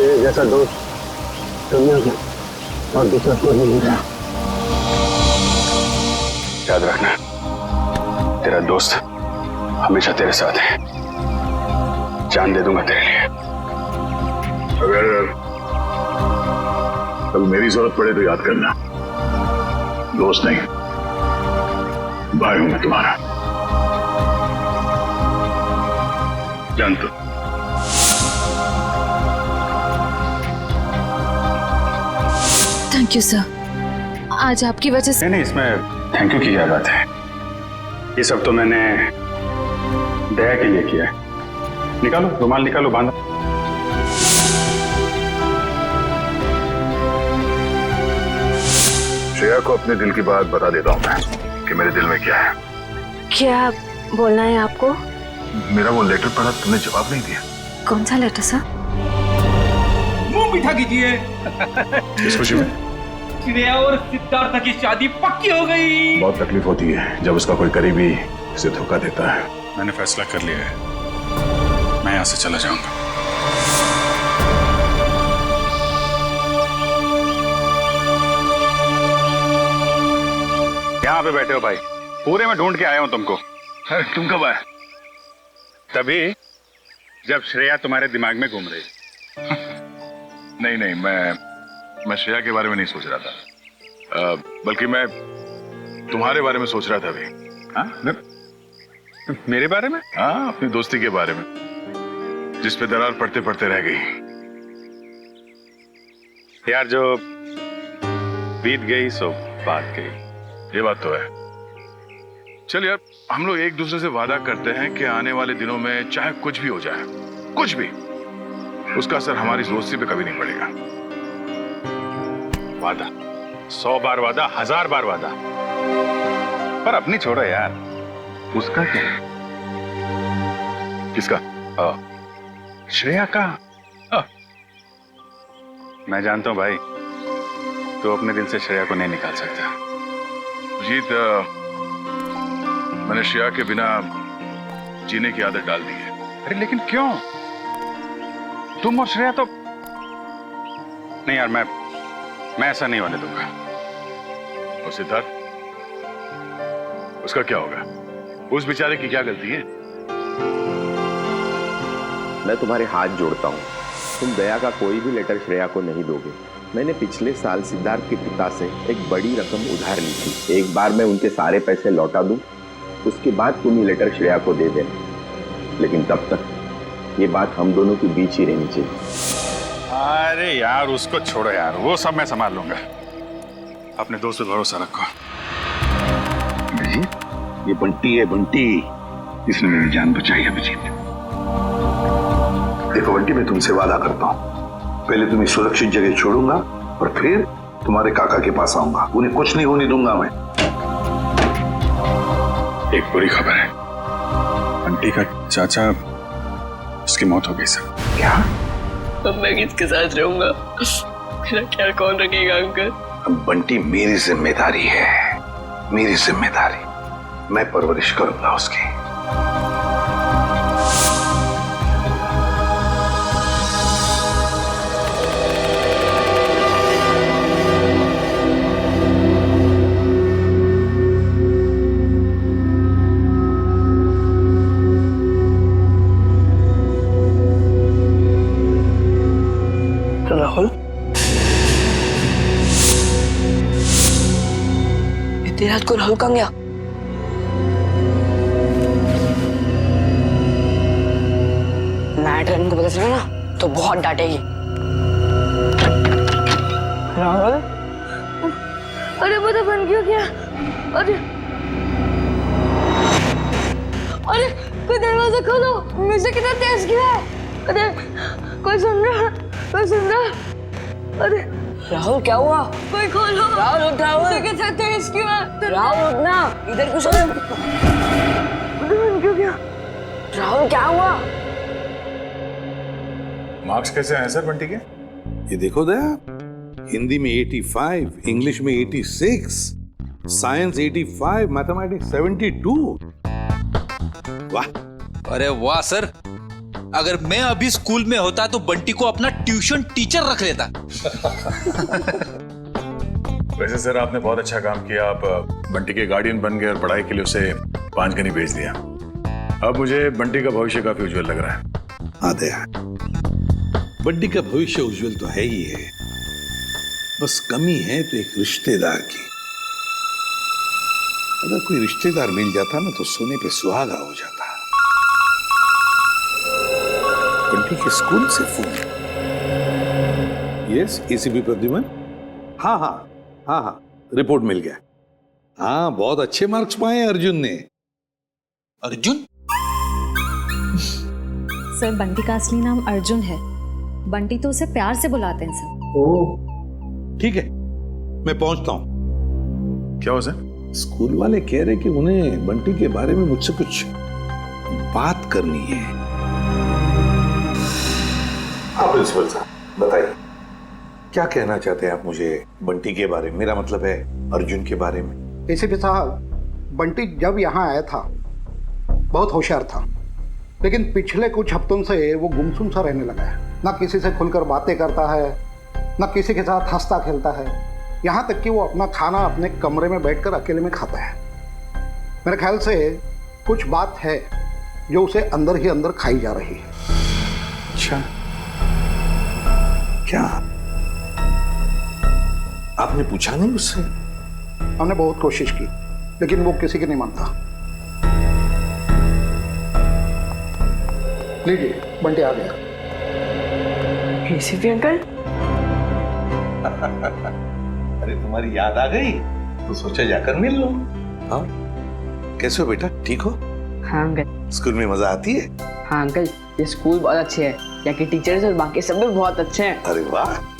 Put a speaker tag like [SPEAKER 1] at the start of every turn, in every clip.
[SPEAKER 1] तेरे जैसा दोस्त दुनिया में और दूसरा कोई नहीं मिला। याद रखना, तेरा दोस्त हमेशा तेरे साथ है। जान दे दूंगा तेरे लिए।
[SPEAKER 2] अगर कल मेरी जरूरत पड़े तो याद करना, दोस्त नहीं भाई हूं मैं तुम्हारा। जान तो।
[SPEAKER 3] थैंक यू सर, आज आपकी वजह से।
[SPEAKER 4] नहीं, इसमें थैंक यू की क्या बात है। ये सब तो मैंने दया के लिए किया है। निकालो रुमाल, निकालो, बांधो।
[SPEAKER 2] श्रेया को अपने दिल की बात बता देता हूं मैं कि मेरे दिल में क्या है।
[SPEAKER 3] क्या बोलना है आपको?
[SPEAKER 2] मेरा वो लेटर पढ़ा, तुमने जवाब नहीं दिया।
[SPEAKER 3] कौन सा लेटर सर?
[SPEAKER 5] मुंह मीठा कीजिए।
[SPEAKER 2] इस खुशी में
[SPEAKER 5] श्रेया और सिद्धार्थ की शादी पक्की हो गई।
[SPEAKER 2] बहुत तकलीफ होती है जब उसका कोई करीबी उसे धोखा देता है।
[SPEAKER 4] मैंने फैसला कर लिया है, मैं यहां से चला जाऊंगा। यहाँ पे बैठे हो भाई, पूरे में ढूंढ के आया हूं तुमको।
[SPEAKER 2] अरे तुम कब आए?
[SPEAKER 4] तभी जब श्रेया तुम्हारे दिमाग में घूम रही।
[SPEAKER 2] नहीं नहीं, मैं श्रेया के बारे में नहीं सोच रहा था, बल्कि मैं तुम्हारे बारे में सोच रहा था अभी।
[SPEAKER 4] हाँ? मेरे बारे में?
[SPEAKER 2] हाँ, अपनी दोस्ती के बारे में, जिस पे दरार पड़ते पड़ते रह गई।
[SPEAKER 4] यार जो बीत गई सो बात गई।
[SPEAKER 2] ये बात तो है। चल यार, हम लोग एक दूसरे से वादा करते हैं कि आने वाले दिनों में चाहे कुछ भी हो जाए, कुछ भी, उसका असर हमारी दोस्ती पे कभी नहीं पड़ेगा।
[SPEAKER 4] वादा, 100 बार वादा, 1000 बार वादा, पर अपनी छोड़ो यार। उसका क्या है?
[SPEAKER 2] किसका?
[SPEAKER 4] श्रेया का। मैं जानता हूं भाई, तो अपने दिल से श्रेया को नहीं निकाल सकता।
[SPEAKER 2] जीत, मैंने श्रेया के बिना जीने की आदत डाल दी है।
[SPEAKER 4] अरे लेकिन क्यों? तुम और श्रेया तो नहीं यार, मैं ऐसा नहीं होने दूंगा।
[SPEAKER 2] और सिद्धार्थ, उसका क्या होगा? उस बेचारे की क्या गलती है?
[SPEAKER 6] मैं तुम्हारे हाथ जोड़ता हूँ, तुम दया का कोई भी लेटर श्रेया को नहीं दोगे। मैंने पिछले साल सिद्धार्थ के पिता से एक बड़ी रकम उधार ली थी। एक बार मैं उनके सारे पैसे लौटा दूं, उसके बाद तुम ये लेटर श्रेया को दे देना। लेकिन तब तक ये बात हम दोनों के बीच ही रहनी चाहिए।
[SPEAKER 4] अरे यार उसको छोड़ो यार, वो सब मैं संभाल लूंगा। अपने दोस्त पे भरोसा रखो।
[SPEAKER 2] अभिजीत, ये बंटी है, बंटी। इसने मेरी जान बचाई है अभिजीत। देखो बंटी, मैं तुमसे वादा करता हूँ, पहले तुम्हें सुरक्षित जगह छोड़ूंगा और फिर तुम्हारे काका के पास आऊंगा। उन्हें कुछ नहीं होने दूंगा मैं।
[SPEAKER 4] एक बुरी खबर है, आंटी का चाचा, उसकी मौत हो गई सर।
[SPEAKER 2] क्या?
[SPEAKER 7] अब मैं किसके साथ रहूंगा? मेरा ख्याल कौन रखेगा अंकल?
[SPEAKER 2] अब बंटी मेरी जिम्मेदारी है, मेरी जिम्मेदारी। मैं परवरिश करूंगा उसकी।
[SPEAKER 7] राहुल, इतनी रात को राहुल कहाँ गया? मैटर इनको पता चला ना तो बहुत डांटेगी। राहुल,
[SPEAKER 3] अरे पता बन क्यों गया? अरे अरे कोई दरवाजा खोलो, म्यूजिक कितना तेज गिरा है। अरे कोई सुन रहा? कोई सुन रहा? अरे
[SPEAKER 7] राहुल क्या हुआ?
[SPEAKER 3] कोई खोलो।
[SPEAKER 7] राहुल उठ, राहुल।
[SPEAKER 3] म्यूजिक कितना तेज क्यों है?
[SPEAKER 7] राहुल उठना, इधर कुछ
[SPEAKER 3] पता बन क्यों गया?
[SPEAKER 7] राहुल क्या हुआ?
[SPEAKER 2] मार्क्स कैसे आए सर बंटी के?
[SPEAKER 8] ये देखो दया, हिंदी में 85, इंग्लिश में 86, साइंस 85, मैथमेटिक्स 72। वाह!
[SPEAKER 9] अरे वाह सर, अगर मैं अभी स्कूल में होता तो बंटी को अपना ट्यूशन टीचर रख लेता।
[SPEAKER 2] वैसे सर आपने बहुत अच्छा काम किया, आप बंटी के गार्डियन बन गए और पढ़ाई के लिए उसे पांचगनी भेज दिया। अब मुझे बंटी का भविष्य काफी उज्जवल लग रहा है।
[SPEAKER 8] हाँ दया, बंटी का भविष्य उज्जवल तो है ही है, बस कमी है तो एक रिश्तेदार की। अगर कोई रिश्तेदार मिल जाता ना तो सोने पे सुहागा हो जाता। बंटी के स्कूल से फोन। Yes, ACP Pradyuman. हाँ हाँ हाँ हाँ, रिपोर्ट मिल गया। हाँ, बहुत अच्छे मार्क्स पाए अर्जुन ने।
[SPEAKER 9] अर्जुन?
[SPEAKER 10] सर, बंटी का असली नाम अर्जुन है। बंटी तो उसे प्यार से बुलाते हैं सर।
[SPEAKER 8] ओह, ठीक है, मैं पहुंचता हूं।
[SPEAKER 2] क्या हो सर?
[SPEAKER 8] स्कूल वाले कह रहे कि उन्हें बंटी के बारे में मुझसे कुछ बात करनी है। हाँ प्रिंसिपल साहब, बताइए क्या कहना चाहते हैं आप मुझे बंटी के बारे में? मेरा मतलब है अर्जुन के बारे में।
[SPEAKER 11] एसीपी साहब, बंटी जब यहाँ आया था बहुत होशियार था, लेकिन पिछले कुछ हफ्तों से वो गुमसुम सा रहने लगा है। ना किसी से खुलकर बातें करता है, ना किसी के साथ हंसता खेलता है। यहाँ तक कि वो अपना खाना अपने कमरे में बैठकर अकेले में खाता है। मेरे ख्याल से कुछ बात है जो उसे अंदर ही अंदर खाई जा रही है।
[SPEAKER 8] अच्छा, क्या आपने पूछा नहीं उससे?
[SPEAKER 11] हमने बहुत कोशिश की, लेकिन वो किसी की नहीं मानता। लीजिए, बंटी आ गया।
[SPEAKER 7] ACP uncle.
[SPEAKER 8] अरे तुम्हारी याद आ गई तो सोचा जाकर मिल लो। हाँ, कैसे हो बेटा, ठीक हो?
[SPEAKER 7] हाँ अंकल।
[SPEAKER 8] स्कूल में मजा आती है?
[SPEAKER 7] हाँ अंकल, ये स्कूल बहुत अच्छे है, यहाँ के टीचर्स और बाकी सब भी बहुत अच्छे हैं।
[SPEAKER 8] अरे वाह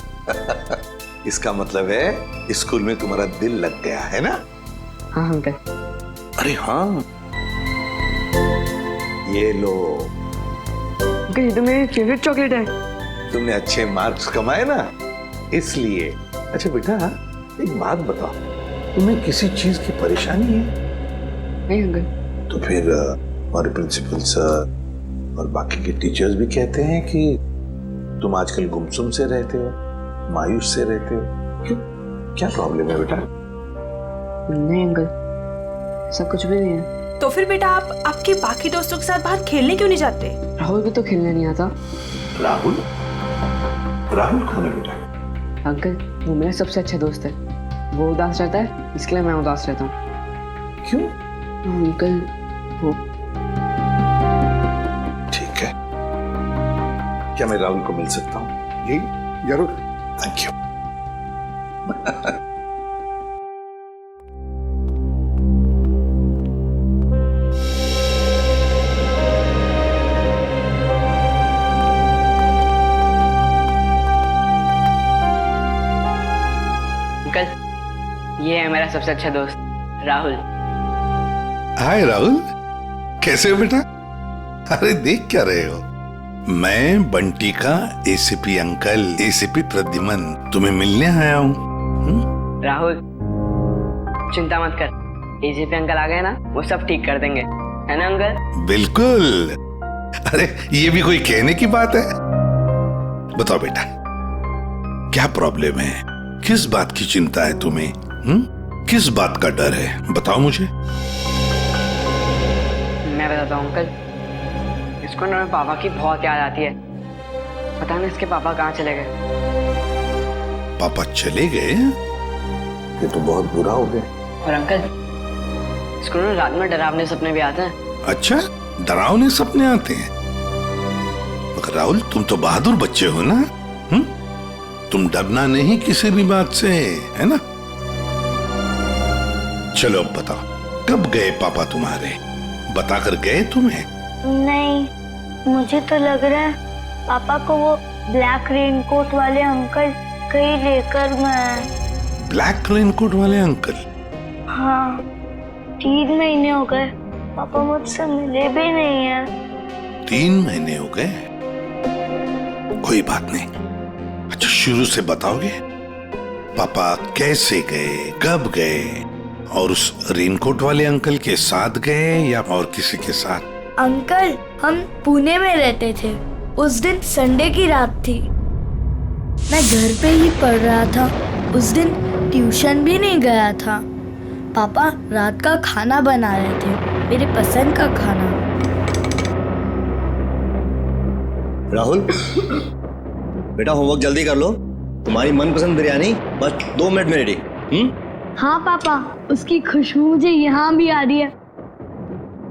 [SPEAKER 8] इसका मतलब है स्कूल में तुम्हारा दिल लग गया है ना?
[SPEAKER 7] हाँ अंकल।
[SPEAKER 8] अरे हाँ, ये लो।
[SPEAKER 7] अंकल, ये तो मेरी फेवरेट चॉकलेट है।
[SPEAKER 8] तुमने अच्छे मार्क्स कमाए ना, इसलिए। अच्छा बेटा, एक बात बताओ, तुम्हें किसी चीज की परेशानी है?
[SPEAKER 7] नहीं अंकल।
[SPEAKER 8] तो फिर हमारे प्रिंसिपल सर और बाकी के टीचर्स भी कहते हैं कि तुम आजकल गुमसुम से रहते हो, मायूस से रहते हो। क्यों, क्या प्रॉब्लम है बेटा?
[SPEAKER 7] नहीं अंकल, ऐसा कुछ भी नहीं है।
[SPEAKER 12] तो फिर बेटा आप आपके बाकी दोस्तों के साथ बाहर खेलने क्यों नहीं जाते?
[SPEAKER 7] राहुल भी तो खेलने नहीं आता।
[SPEAKER 8] राहुल? राहुल कौन है बेटा?
[SPEAKER 7] अंकल, वो मेरा सबसे अच्छा दोस्त है। वो उदास रहता है, इसके लिए मैं उदास रहता हूँ।
[SPEAKER 8] क्यों?
[SPEAKER 7] अंकल, वो।
[SPEAKER 8] ठीक है, क्या मैं राहुल को मिल सकता हूँ?
[SPEAKER 11] जी जरूर।
[SPEAKER 8] Thank you.
[SPEAKER 7] अंकल, ये है मेरा सबसे अच्छा दोस्त राहुल।
[SPEAKER 8] हाय राहुल, कैसे हो बेटा? अरे देख क्या रहे हो? मैं बंटी का एसीपी अंकल, एसीपी प्रद्युमन तुम्हें मिलने आया हूँ।
[SPEAKER 7] राहुल, चिंता मत कर, एसीपी अंकल आ गए ना, वो सब ठीक कर देंगे, है ना अंकल?
[SPEAKER 8] बिल्कुल। अरे ये भी कोई कहने की बात है? बताओ बेटा, क्या प्रॉब्लम है? किस बात की चिंता है तुम्हें? किस बात का डर है? बताओ मुझे।
[SPEAKER 7] मैं बताता हूँ अंकल, इसको ना पापा की बहुत याद आती है। पता नहीं इसके पापा कहाँ चले गए।
[SPEAKER 8] पापा चले गए? ये तो बहुत बुरा हो गया।
[SPEAKER 7] और अंकल, इसको ना रात में डरावने सपने भी आते हैं।
[SPEAKER 8] अच्छा, डरावने सपने आते हैं? मगर राहुल, तुम तो बहादुर बच्चे हो ना? तुम डरना नहीं किसी भी बात से, है ना? चलो अब बताओ, कब गए पापा तुम्हारे? बताकर गए तुम्हें?
[SPEAKER 3] नहीं, मुझे तो लग रहा है पापा को वो ब्लैक रेनकोट वाले अंकल कहीं लेकर गए।
[SPEAKER 8] ब्लैक रेनकोट वाले अंकल?
[SPEAKER 3] हाँ, 3 महीने हो गए पापा मुझसे मिले भी नहीं है।
[SPEAKER 8] 3 महीने हो गए? कोई बात नहीं। अच्छा, शुरू से बताओगे? पापा कैसे गए, कब गए, और उस रेनकोट वाले अंकल के साथ गए या और किसी के साथ?
[SPEAKER 3] अंकल, हम पुणे में रहते थे। उस दिन संडे की रात थी। मैं घर पे ही पढ़ रहा था। उस दिन ट्यूशन भी नहीं गया था। पापा रात का खाना बना रहे थे, मेरे पसंद का खाना।
[SPEAKER 13] राहुल, बेटा होमवर्क जल्दी कर लो। तुम्हारी मनपसंद बिरयानी बस 2 मिनट में रेडी।
[SPEAKER 3] हाँ पापा, उसकी खुशबू मुझे यहाँ भी आ रही है।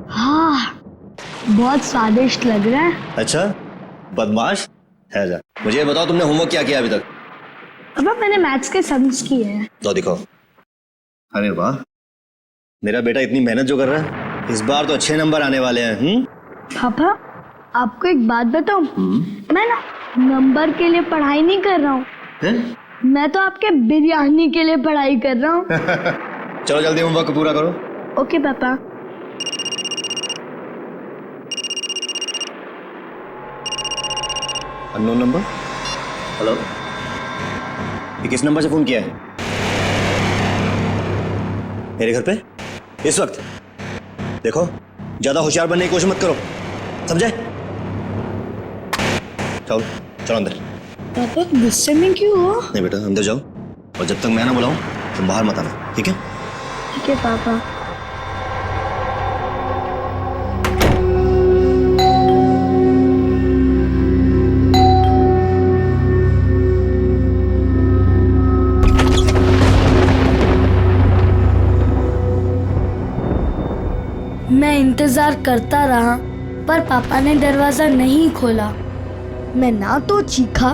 [SPEAKER 3] हाँ, बहुत स्वादिष्ट लग रहा है।
[SPEAKER 13] अच्छा, बदमाश है जा। मुझे ये बताओ, तुमने होमवर्क क्या किया अभी तक?
[SPEAKER 3] पापा मैंने मैथ्स के सम्स किए हैं।
[SPEAKER 13] तो दिखाओ। अरे वाह, मेरा बेटा इतनी मेहनत जो कर रहा है, इस बार तो अच्छे नंबर आने वाले हैं।
[SPEAKER 3] पापा आपको एक बात बताऊं, मैं ना नंबर के लिए पढ़ाई नहीं कर रहा हूँ, मैं तो आपके बिरयानी के लिए पढ़ाई कर रहा हूँ।
[SPEAKER 13] चलो जल्दी होमवर्क पूरा करो।
[SPEAKER 3] ओके पापा।
[SPEAKER 13] Unknown number. हेलो, ये किस नंबर से फोन किया है? मेरे घर पे इस वक्त? देखो, ज्यादा होशियार बनने की कोशिश मत करो, समझे? चलो चलो अंदर।
[SPEAKER 3] पापा गुस्से में क्यों हो?
[SPEAKER 13] नहीं बेटा, अंदर जाओ, और जब तक मैं ना बुलाऊं तुम बाहर मत आना, ठीक है?
[SPEAKER 3] ठीक है पापा। मैं इंतजार करता रहा, पर पापा ने दरवाजा नहीं खोला। मैं ना तो चीखा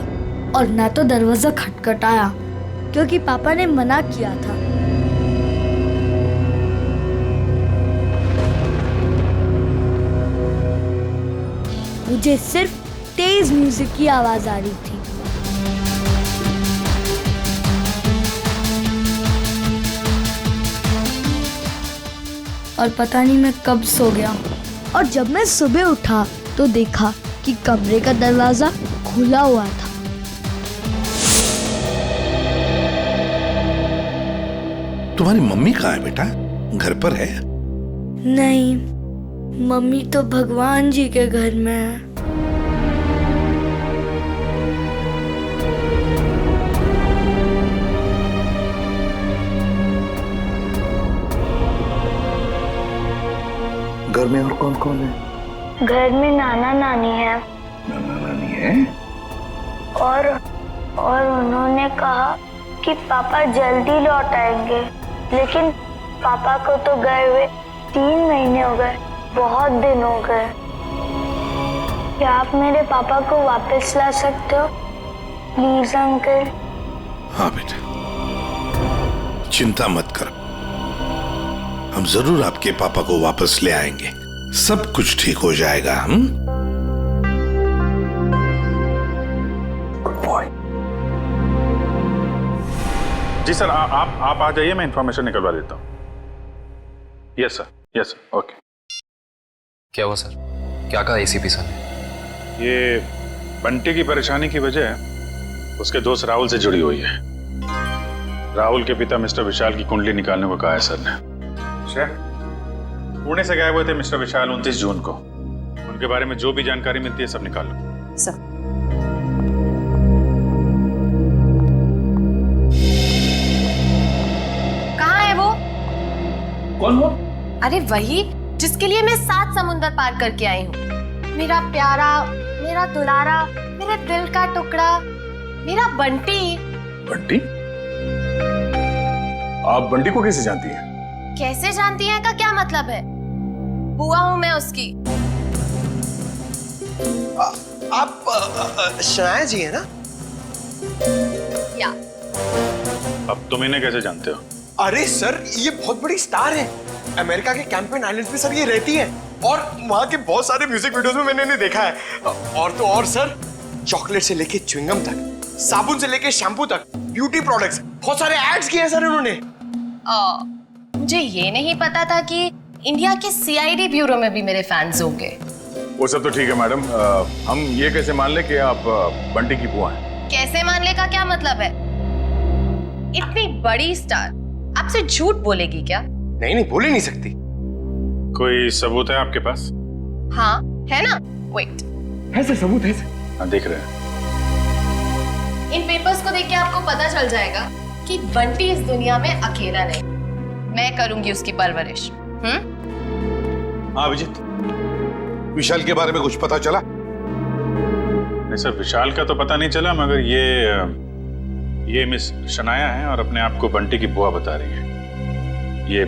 [SPEAKER 3] और ना तो दरवाजा खटखटाया, क्योंकि पापा ने मना किया था। मुझे सिर्फ तेज म्यूजिक की आवाज आ रही थी। और पता नहीं मैं कब सो गया, और जब मैं सुबह उठा तो देखा कि कमरे का दरवाजा खुला हुआ था।
[SPEAKER 8] तुम्हारी मम्मी कहाँ है बेटा? घर पर है?
[SPEAKER 3] नहीं, मम्मी तो भगवान जी के घर में है।
[SPEAKER 8] घर में और कौन कौन है?
[SPEAKER 3] घर में नाना नानी है।
[SPEAKER 8] नाना नानी है?
[SPEAKER 3] और उन्होंने कहा कि पापा जल्दी लौट आएंगे, लेकिन पापा को तो गए हुए 3 महीने हो गए, बहुत दिन हो गए। क्या आप मेरे पापा को वापस ला सकते हो प्लीज अंकल?
[SPEAKER 8] हाँ बेटा, चिंता मत करो, हम जरूर आपके पापा को वापस ले आएंगे। सब कुछ ठीक हो जाएगा। हम गुड बॉय।
[SPEAKER 4] जी सर, आप आ जाइए, मैं इंफॉर्मेशन निकलवा देता हूँ। Yes sir, okay.
[SPEAKER 14] क्या हुआ सर? क्या कहा एसीपी सर ने?
[SPEAKER 4] ये बंटी की परेशानी की वजह उसके दोस्त राहुल से जुड़ी हुई है। राहुल के पिता मिस्टर विशाल की कुंडली निकालने को कहा है सर ने। पुणे से गायब हुए थे मिस्टर विशाल 29 जून को। उनके बारे में जो भी जानकारी मिलती है सब निकाल लो।
[SPEAKER 7] सर,
[SPEAKER 15] कहाँ है वो?
[SPEAKER 5] कौन वो?
[SPEAKER 15] अरे वही जिसके लिए मैं 7 समुंदर पार करके आई हूँ। मेरा प्यारा, मेरा दुलारा, मेरे दिल का टुकड़ा, मेरा बंटी।
[SPEAKER 4] बंटी? आप बंटी को कैसे जानती हैं?
[SPEAKER 15] कैसे जानती हैं का क्या मतलब है? बुआ हूँ मैं उसकी।
[SPEAKER 16] आप शनाया जी है ना?
[SPEAKER 15] या।
[SPEAKER 4] अब तुम इन्हें कैसे जानते हो?
[SPEAKER 16] अरे सर, ये बहुत बड़ी स्टार है। अमेरिका के कैंपेन आइलैंड्स पे सर ये रहती है, और वहाँ के बहुत सारे म्यूजिक वीडियोस में मैंने इन्हें देखा है। और तो और सर, चॉकलेट से लेके च्युइंगम तक, साबुन से लेके शैम्पू तक, ब्यूटी प्रोडक्ट्स, बहुत सारे एड्स किए हैं सर इन्होंने।
[SPEAKER 15] मुझे ये नहीं पता था कि इंडिया के सीआईडी ब्यूरो में भी मेरे फैंस होंगे।
[SPEAKER 4] वो सब तो ठीक है मैडम, हम ये कैसे मान ले कि आप बंटी की बुआ हैं?
[SPEAKER 15] कैसे मान ले का क्या मतलब है? इतनी बड़ी स्टार आपसे झूठ बोलेगी क्या?
[SPEAKER 16] नहीं, बोल ही नहीं सकती।
[SPEAKER 4] कोई सबूत है आपके पास?
[SPEAKER 15] हाँ है ना, वेट।
[SPEAKER 16] है सर, सबूत है सर।
[SPEAKER 4] हाँ देख रहे हैं।
[SPEAKER 15] इन पेपर्स को देख के आपको पता चल जाएगा कि बंटी इस दुनिया में अकेला नहीं, मैं करूंगी उसकी परवरिश।
[SPEAKER 8] हाँ अभिजीत, विशाल के बारे में कुछ पता चला?
[SPEAKER 4] नहीं सर, विशाल का तो पता नहीं चला, मगर ये मिस शनाया है और अपने आप को बंटी की बुआ बता रही है। ये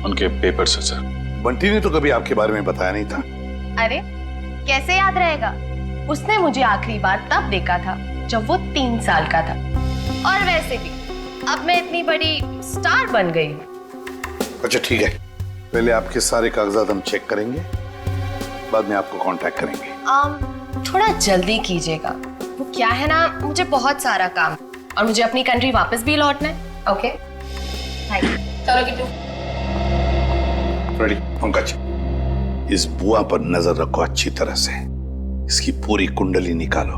[SPEAKER 4] उनके पेपर्स है सर।
[SPEAKER 8] बंटी ने तो कभी आपके बारे में बताया नहीं था।
[SPEAKER 15] अरे कैसे याद रहेगा, उसने मुझे आखिरी बार तब देखा था जब वो 3 साल का था। और वैसे भी अब मैं इतनी बड़ी स्टार बन गई हूँ।
[SPEAKER 8] अच्छा ठीक है, पहले आपके सारे कागजात हम चेक करेंगे, बाद में आपको कांटेक्ट करेंगे।
[SPEAKER 15] थोड़ा जल्दी कीजिएगा, वो क्या है ना, मुझे बहुत सारा काम और मुझे अपनी कंट्री वापस भी लौटना है। Okay thank you. चलो किट्टू।
[SPEAKER 8] रेडी पंकज, इस बुआ पर नजर रखो अच्छी तरह से, इसकी पूरी कुंडली निकालो।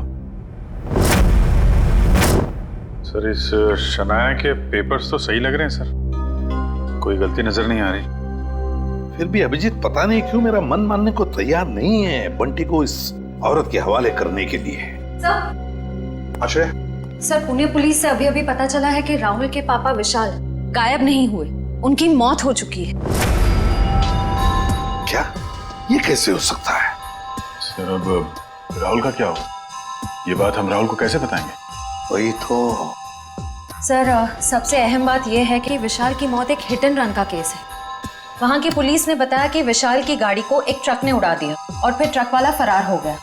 [SPEAKER 4] सर इस शनाया के पेपर्स तो सही लग रहे हैं सर, कोई गलती नजर नहीं आ रही।
[SPEAKER 8] फिर भी अभिजीत पता नहीं क्यों मेरा मन मानने को तैयार नहीं है बंटी को इस औरत के हवाले करने के लिए।
[SPEAKER 10] सर,
[SPEAKER 8] आश्रय,
[SPEAKER 10] सर पुणे पुलिस से अभी अभी पता चला है कि राहुल के पापा विशाल गायब नहीं हुए, उनकी मौत हो चुकी है।
[SPEAKER 8] क्या? ये कैसे हो सकता है?
[SPEAKER 2] सर अब राहुल का क्या हो, ये बात हम राहुल को कैसे बताएंगे?
[SPEAKER 8] वही तो।
[SPEAKER 10] सर सबसे अहम बात यह है कि विशाल की मौत एक हिट एंड रन का केस है। वहां की पुलिस ने बताया कि विशाल की गाड़ी को एक ट्रक ने उड़ा दिया और फिर ट्रक वाला फरार हो गया।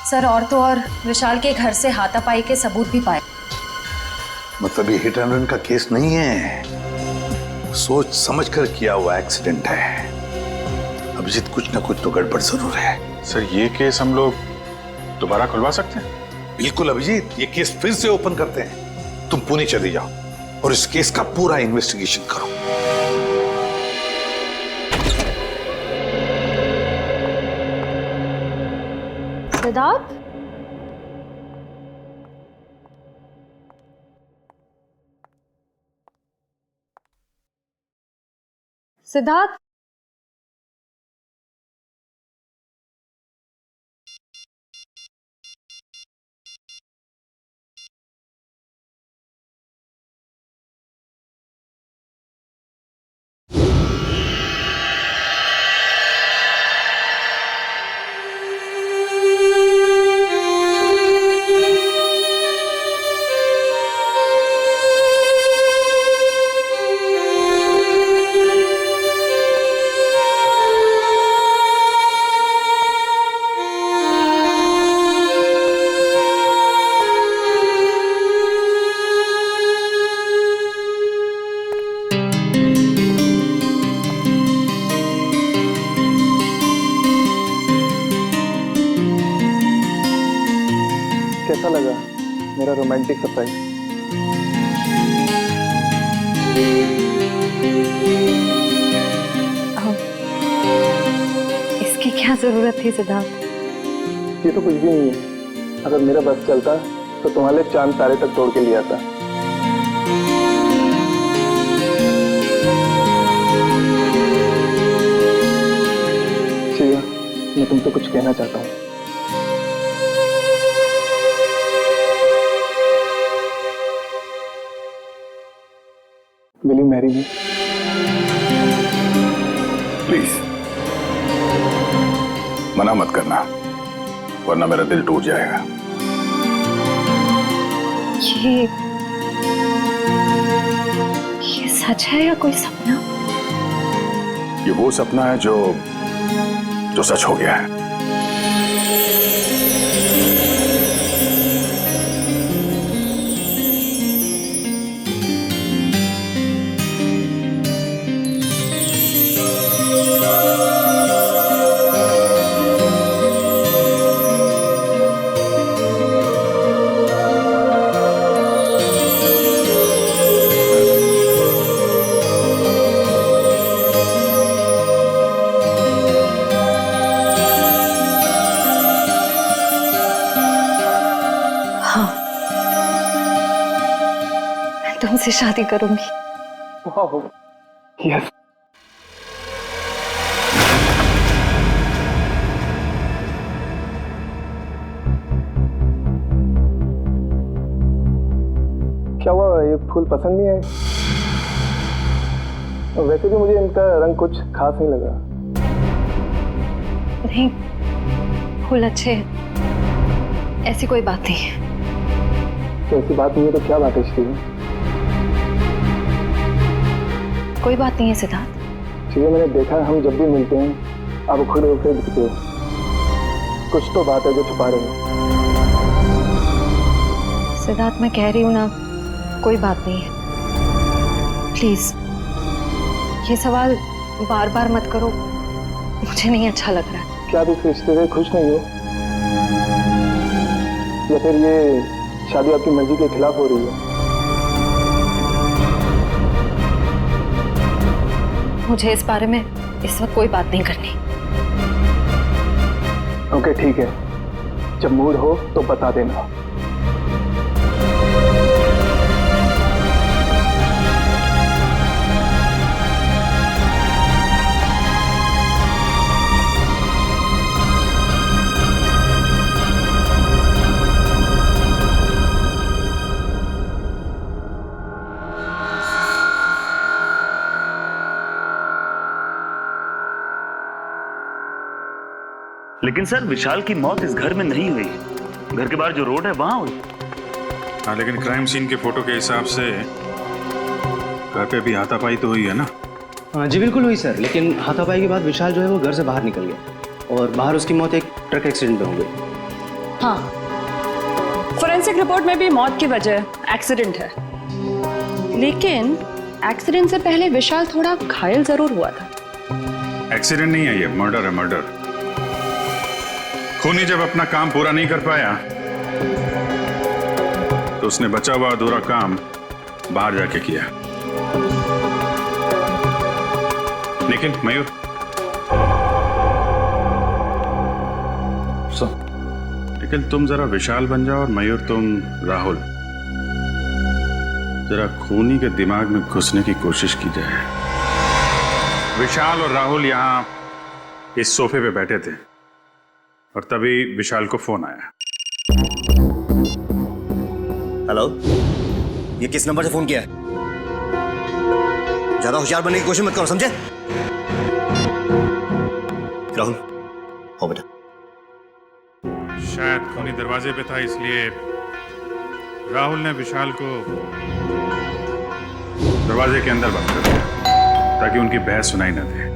[SPEAKER 10] सर और तो और विशाल के घर से हाथापाई के सबूत भी पाए।
[SPEAKER 8] मतलब ये हिट एंड रन का केस नहीं है, सोच समझकर किया हुआ एक्सीडेंट है। अभिजीत कुछ ना कुछ तो गड़बड़ जरूर है।
[SPEAKER 4] सर ये केस हम लोग दोबारा खुलवा सकते हैं?
[SPEAKER 8] बिल्कुल अभिजीत, ये केस फिर से ओपन करते हैं। तुम पुणे चले जाओ और इस केस का पूरा इन्वेस्टिगेशन करो।
[SPEAKER 10] सिद्धार्थ, सिद्धार्थ,
[SPEAKER 17] कैसा लगा मेरा रोमांटिक सरप्राइज?
[SPEAKER 10] इसकी क्या जरूरत थी सिद्धार्थ?
[SPEAKER 17] ये तो कुछ भी नहीं है। अगर मेरा बस चलता तो तुम्हारे चांद तारे तक तोड़ के ले आता। शिया, मैं तुमसे कुछ कहना चाहता हूँ। Will you marry me?
[SPEAKER 2] Please मना मत करना, वरना मेरा दिल टूट जाएगा।
[SPEAKER 10] ये सच है या कोई सपना?
[SPEAKER 2] ये वो सपना है जो सच हो गया है।
[SPEAKER 10] तुमसे शादी करूंगी।
[SPEAKER 17] वाह, यस। क्या हुआ, ये फूल पसंद नहीं आए? वैसे भी मुझे इनका रंग कुछ खास नहीं लगा।
[SPEAKER 10] नहीं, फूल अच्छे हैं, ऐसी कोई बात नहीं है।
[SPEAKER 17] तो ऐसी बात नहीं है तो क्या बात है श्री?
[SPEAKER 10] कोई बात नहीं है सिद्धार्थ।
[SPEAKER 17] श्री, मैंने देखा हम जब भी मिलते हैं आप खुद उसे दिखते हो। कुछ तो बात है जो छुपा रहे हो।
[SPEAKER 10] सिद्धार्थ, मैं कह रही हूँ ना, कोई बात नहीं है। प्लीज ये सवाल बार बार मत करो, मुझे नहीं अच्छा लग रहा है।
[SPEAKER 17] क्या आप इस रिश्ते से खुश नहीं हो, या फिर ये शादी आपकी मर्जी के खिलाफ हो रही है?
[SPEAKER 10] मुझे इस बारे में इस वक्त कोई बात नहीं करनी।
[SPEAKER 17] ओके ठीक है, जब मूड हो तो बता देना।
[SPEAKER 18] लेकिन सर, विशाल की मौत इस घर में नहीं हुई, घर के बाहर जो रोड है वहां हुई।
[SPEAKER 4] हाँ, लेकिन क्राइम सीन के फोटो के हिसाब से घर पे भी हाथापाई तो हुई है ना?
[SPEAKER 19] हाँ जी बिल्कुल हुई सर, लेकिन हाथापाई के बाद विशाल जो है वो घर से बाहर निकल गया और बाहर उसकी मौत एक ट्रक एक्सीडेंट में हो गई।
[SPEAKER 20] हाँ, फोरेंसिक रिपोर्ट में भी मौत की वजह एक्सीडेंट है, लेकिन एक्सीडेंट से पहले विशाल थोड़ा घायल जरूर हुआ था।
[SPEAKER 4] एक्सीडेंट नहीं है ये, मर्डर है, मर्डर। खूनी जब अपना काम पूरा नहीं कर पाया तो उसने बचा हुआ अधूरा काम बाहर जाके किया। लेकिन मयूर, लेकिन तुम जरा विशाल बन जाओ और मयूर तुम राहुल। जरा खूनी के दिमाग में घुसने की कोशिश की जाए। विशाल और राहुल यहां इस सोफे पे बैठे थे और तभी विशाल को फोन आया।
[SPEAKER 13] हेलो, ये किस नंबर से फोन किया है? ज्यादा होशियार बनने की कोशिश मत करो, समझे? राहुल, हो बेटा।
[SPEAKER 4] शायद खूनी दरवाजे पे था, इसलिए राहुल ने विशाल को दरवाजे के अंदर बंद कर दिया ताकि उनकी बहस सुनाई न दे।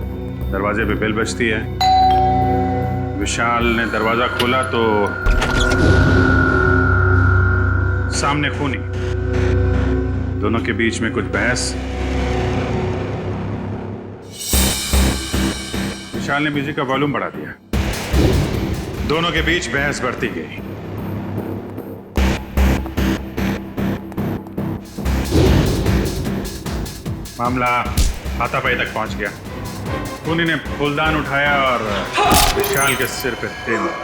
[SPEAKER 4] दरवाजे पे बेल बजती है, विशाल ने दरवाजा खोला तो सामने खूनी, दोनों के बीच में कुछ बहस। विशाल ने म्यूजिक का वॉल्यूम बढ़ा दिया, दोनों के बीच बहस बढ़ती गई। मामला हाथापाई तक पहुंच गया। खूनी ने फूलदान उठाया और विशाल के सिर पे दे दिया।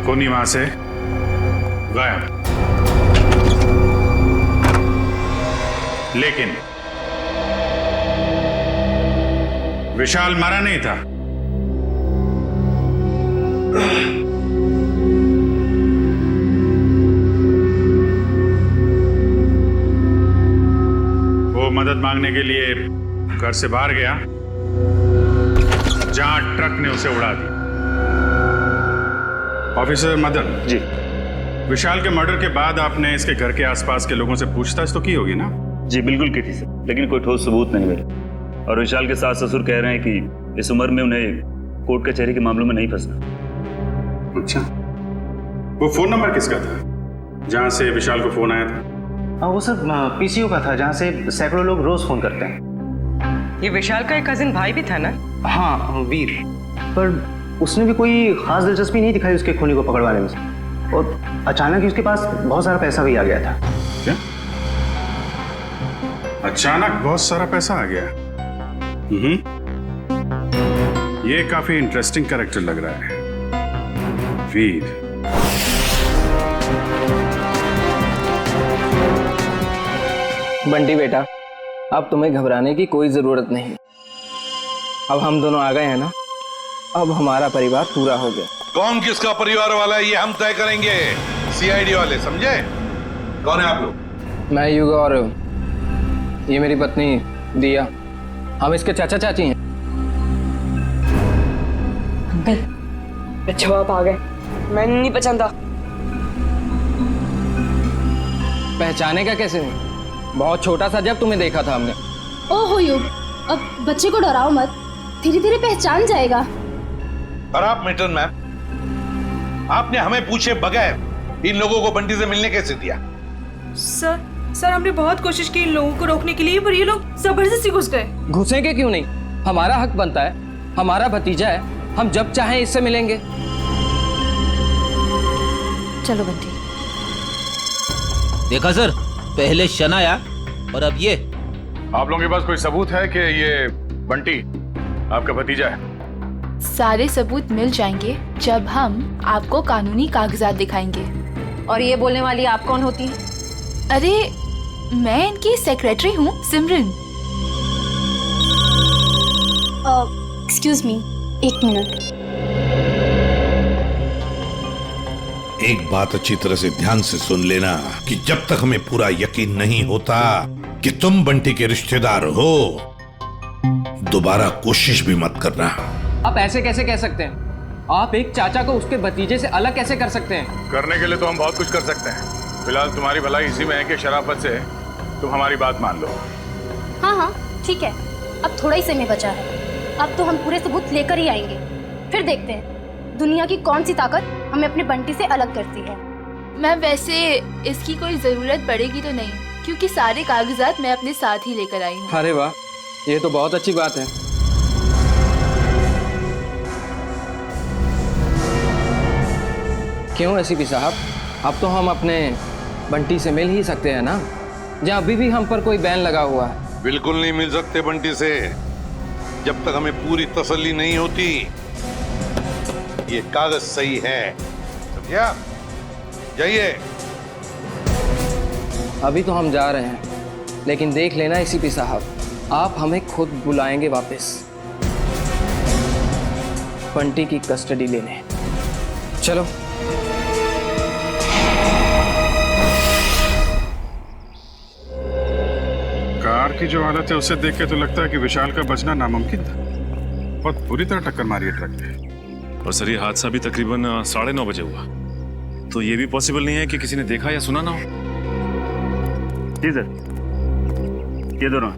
[SPEAKER 4] खूनी वहां से गायब। लेकिन विशाल मरा नहीं था। वो मदद मांगने के लिए घर से बाहर गया जहां ट्रक ने उसे उड़ा दी। ऑफिसर मदन
[SPEAKER 18] जी,
[SPEAKER 4] विशाल के मर्डर के बाद आपने इसके घर के आसपास के लोगों से पूछताछ तो की होगी ना?
[SPEAKER 18] जी बिल्कुल की थी सर, लेकिन कोई ठोस सबूत नहीं मिले। और विशाल के सास ससुर कह रहे हैं कि इस उम्र में उन्हें कोर्ट कचहरी के मामलों में नहीं फंसना।
[SPEAKER 4] अच्छा, वो फोन नंबर किसका था जहां से विशाल को फोन आया था?
[SPEAKER 19] हाँ, वो सर पीसीओ का था, जहाँ से सैकड़ों लोग रोज फोन करते हैं।
[SPEAKER 7] ये विशाल का एक कजिन भाई भी था ना?
[SPEAKER 19] हाँ, वीर। पर उसने भी कोई खास दिलचस्पी नहीं दिखाई उसके खूनी को पकड़वाने में, और अचानक ही उसके पास बहुत सारा पैसा भी आ गया था।
[SPEAKER 4] क्या? अचानक बहुत सारा पैसा आ गया? ये काफी इंटरेस्टिंग कैरेक्टर लग रहा है, वीर।
[SPEAKER 17] बंटी बेटा, अब तुम्हें घबराने की कोई जरूरत नहीं।
[SPEAKER 19] अब हम दोनों आ गए हैं ना, अब हमारा परिवार पूरा हो गया।
[SPEAKER 8] कौन किसका परिवार वाला है ये हम तय करेंगे, सीआईडी वाले, समझे? कौन है आप लोग?
[SPEAKER 19] मैं युग और ये मेरी पत्नी दिया, हम इसके चाचा चाची हैं।
[SPEAKER 7] अंकल जवाब आ गए, मैंने नहीं पहचाना।
[SPEAKER 19] पहचाने का कैसे नहीं, बहुत छोटा सा जब तुम्हें देखा था हमने।
[SPEAKER 21] ओहो युग, अब बच्चे को डराओ मत, धीरे धीरे पहचान जाएगा।
[SPEAKER 8] और आप मिल्टन मैम, आपने हमें पूछे बगैर इन लोगों को बंटी से मिलने कैसे दिया?
[SPEAKER 12] सर हमने बहुत कोशिश की इन लोगों को रोकने के लिए, पर ये लोग जबरदस्ती घुस गए।
[SPEAKER 19] घुसेंगे क्यों नहीं, हमारा हक बनता है, हमारा भतीजा है, हम जब चाहें इससे मिलेंगे।
[SPEAKER 21] चलो बंटी।
[SPEAKER 9] देखा सर, पहले शनाया और अब ये।
[SPEAKER 2] आप लोगों के पास कोई सबूत है कि ये बंटी आपका भतीजा है?
[SPEAKER 22] सारे सबूत मिल जाएंगे जब हम आपको कानूनी कागजात दिखाएंगे।
[SPEAKER 10] और ये बोलने वाली आप कौन होती है?
[SPEAKER 22] अरे मैं इनकी सेक्रेटरी हूँ, सिमरन।
[SPEAKER 21] एक्सक्यूज मी, एक मिनट।
[SPEAKER 8] एक बात अच्छी तरह से ध्यान से सुन लेना कि जब तक हमें पूरा यकीन नहीं होता कि तुम बंटी के रिश्तेदार हो, दोबारा कोशिश भी मत करना।
[SPEAKER 19] आप ऐसे कैसे कह सकते हैं? आप एक चाचा को उसके भतीजे से अलग कैसे कर सकते हैं?
[SPEAKER 2] करने के लिए तो हम बहुत कुछ कर सकते हैं। फिलहाल तुम्हारी भलाई इसी में है कि शराफत से तुम हमारी बात मान लो।
[SPEAKER 21] हाँ ठीक है, अब थोड़ा ही समय बचा है, अब तो हम पूरे सबूत लेकर ही आएंगे, फिर देखते हैं दुनिया की कौन सी ताकत हमें अपने बंटी से अलग करती है।
[SPEAKER 22] मैम वैसे इसकी कोई जरूरत पड़ेगी तो नहीं, क्योंकि सारे कागजात मैं अपने साथ ही लेकर आई हूँ।
[SPEAKER 19] अरे वाह, ये तो बहुत अच्छी बात है। क्यों एसीपी साहब, अब तो हम अपने बंटी से मिल ही सकते हैं ना, जहाँ अभी भी हम पर कोई बैन लगा हुआ है।
[SPEAKER 8] बिल्कुल नहीं मिल सकते बंटी से, जब तक हमें पूरी तसल्ली नहीं होती ये कागज सही है, समझा? जाइए।
[SPEAKER 19] अभी तो हम जा रहे हैं, लेकिन देख लेना एसीपी साहब, आप हमें खुद बुलाएंगे वापस बंटी की कस्टडी लेने। चलो।
[SPEAKER 2] कार की जो हालत है उसे देख के तो लगता है कि विशाल का बचना नामुमकिन था। बहुत बुरी तरह टक्कर मारी है ट्रक ने।
[SPEAKER 23] और सर ये हादसा भी तकरीबन 9:30 बजे हुआ, तो ये भी पॉसिबल नहीं है कि किसी ने देखा या सुना ना हो।
[SPEAKER 18] जी सर, ये दोनों,